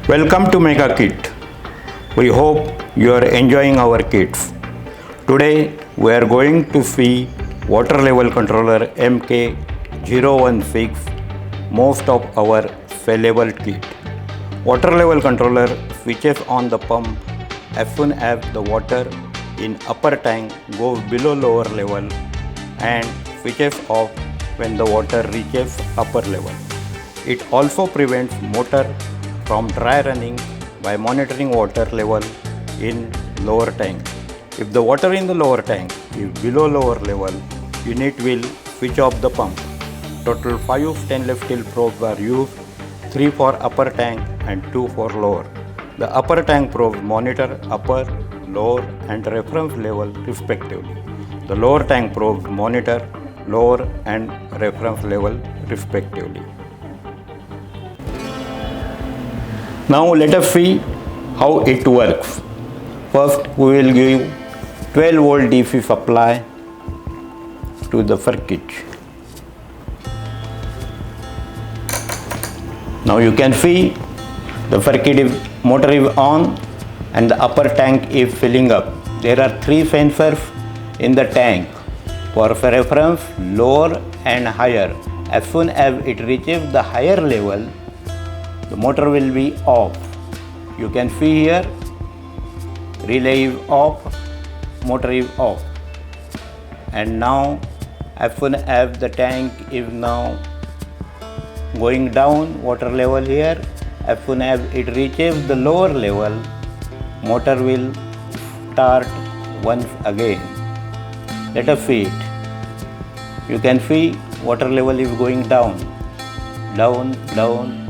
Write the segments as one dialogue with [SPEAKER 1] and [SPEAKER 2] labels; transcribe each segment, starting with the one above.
[SPEAKER 1] Welcome to Mega Kit. We hope you are enjoying our kits. Today we are going to see water level controller MK-016, most of our sellable kit. Water level controller switches on the pump as soon as the water in upper tank goes below lower level and switches off when the water reaches upper level. It also prevents motor from dry running by monitoring water level in lower tank. If the water in the lower tank is below lower level, unit will switch off the pump. Total 5 stainless steel probes are used, 3 for upper tank and 2 for lower. The upper tank probes monitor upper, lower and reference level respectively. The lower tank probes monitor lower and reference level respectively. Now let us see how it works. First we will give 12 volt DC supply to the circuit. Now you can see the motor is on and the upper tank is filling up. There are 3 sensors in the tank for reference, lower and higher. As soon as it reaches the higher level, the motor will be off. You can see here, relay is off, motor is off. And now as soon as the tank is now going down, water level here, as soon as it reaches the lower level, motor will start once again. Let us see it. You can see water level is going down, down, down,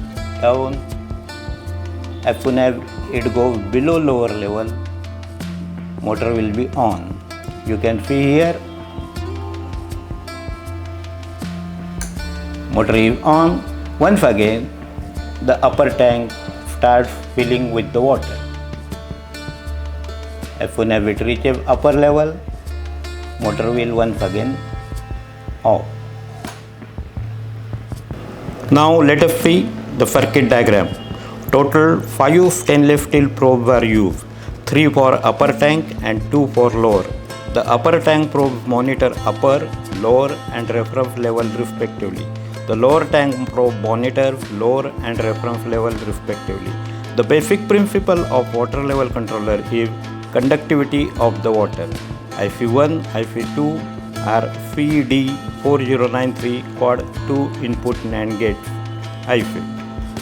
[SPEAKER 1] down. As soon as it goes below lower level, motor will be on. You can see here, motor is on. Once again, the upper tank starts filling with the water. As soon as it reaches upper level, motor will once again off. Now let us see the circuit diagram. Total 5 stainless steel probes are used, 3 for upper tank and 2 for lower. The upper tank probes monitor upper, lower and reference level respectively. The lower tank probe monitors lower and reference level respectively. The basic principle of water level controller is conductivity of the water. IC1, IC2 are CD4093 quad 2 input NAND gates IC.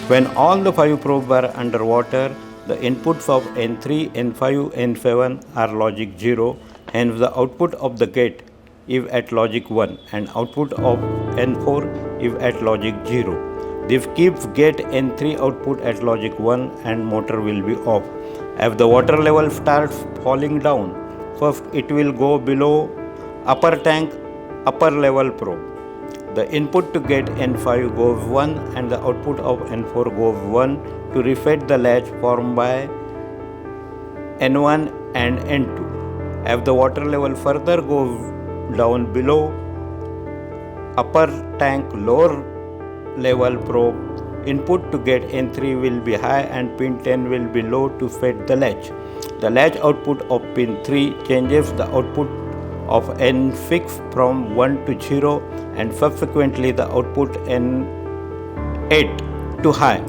[SPEAKER 1] When all the 5 probes are underwater, the inputs of N3, N5, N7 are logic 0, hence the output of the gate is at logic 1 and output of N4 is at logic 0. This keeps gate N3 output at logic 1 and motor will be off. As the water level starts falling down, first it will go below upper tank, upper level probe. The input to gate N5 goes 1 and the output of N4 goes 1 to reset the latch formed by N1 and N2. As the water level further goes down below upper tank lower level probe, input to gate N3 will be high and pin 10 will be low to set the latch. The latch output of pin 3 changes the output of N6 from 1 to 0 and subsequently the output N8 to high,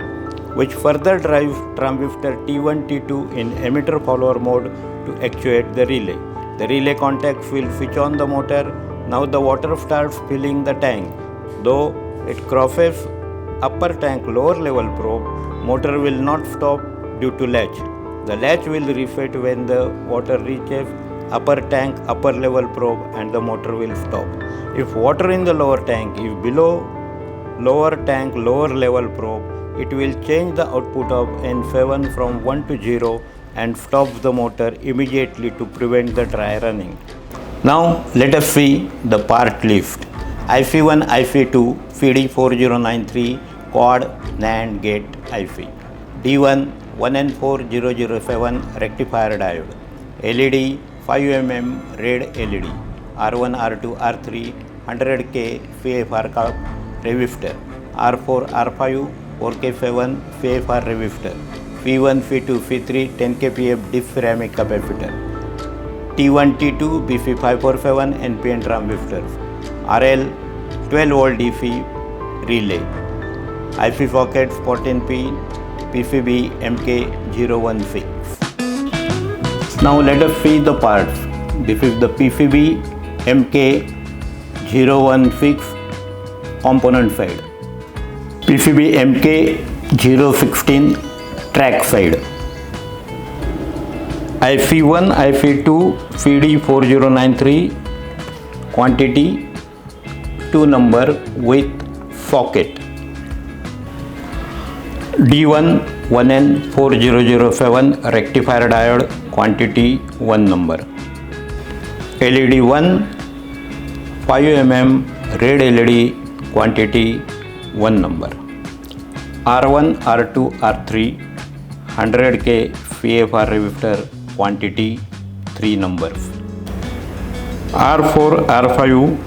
[SPEAKER 1] which further drives transistor T1, T2 in emitter follower mode to actuate the relay. The relay contacts will switch on the motor. Now the water starts filling the tank. Though it crosses upper tank lower level probe, motor will not stop due to latch. The latch will reset when the water reaches upper tank upper level probe and the motor will stop. If water in the lower tank is below lower tank lower level probe, it will change the output of N7 from 1 to 0 and stop the motor immediately to prevent the dry running. Now let us see the part list. IC1, IC2, CD4093 quad NAND gate IC. D1 1N4007 rectifier diode. LED 5mm red LED. R1, R2, R3 100K CFR resistor. R4, R5 4K7 CFR resistor. P1, P2, P3 10 kPa diff ceramic capacitor, T1, T2 BF547 NPN transistor, RL 12 volt DC relay, IP sockets 14 pin, PCB MK-016. Now let us see the parts. This is the PCB MK-016 component side, PCB MK-016 track side, IC1, IC2 CD4093 quantity 2 number with socket, D1 1N4007 rectifier diode quantity 1 number, LED 1 5mm red LED quantity 1 number, R1 R2 R3 100K CFR resistor quantity 3 numbers, R4 R5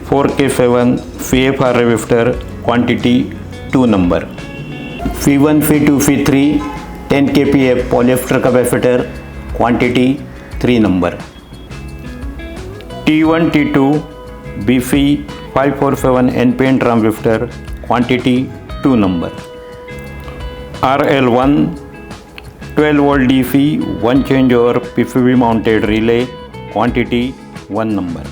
[SPEAKER 1] 4K7 CFR resistor quantity 2 number, C1 C2 C3 10 kPa polyester capacitor quantity 3 number, T1 T2 BF547 NPN transistor quantity 2 number, RL1 12 volt DC 1 changeover PCB mounted relay quantity 1 number.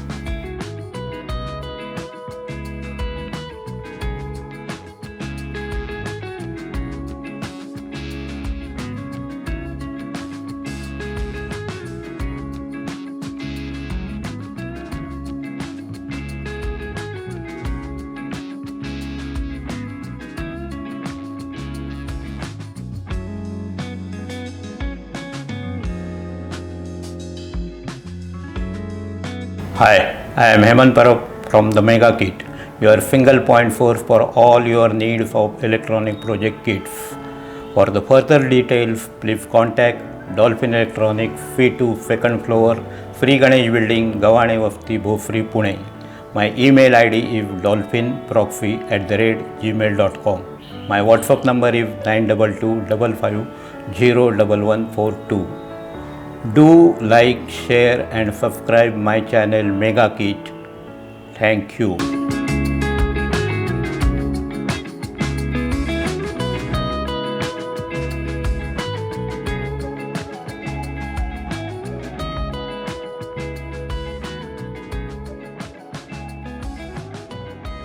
[SPEAKER 1] Hi, I am Hemant Parab from the Mega Kit, your single point source for all your needs of electronic project kits. For the further details, please contact Dolphin Electronics, C2 second floor, Sri Ganesh Building, Gavane Vasti, Bhosri, Pune. My email ID is dolphinproxy@gmail.com. My WhatsApp number is 92255011142. Do like, share and subscribe my channel Mega Kit. Thank you.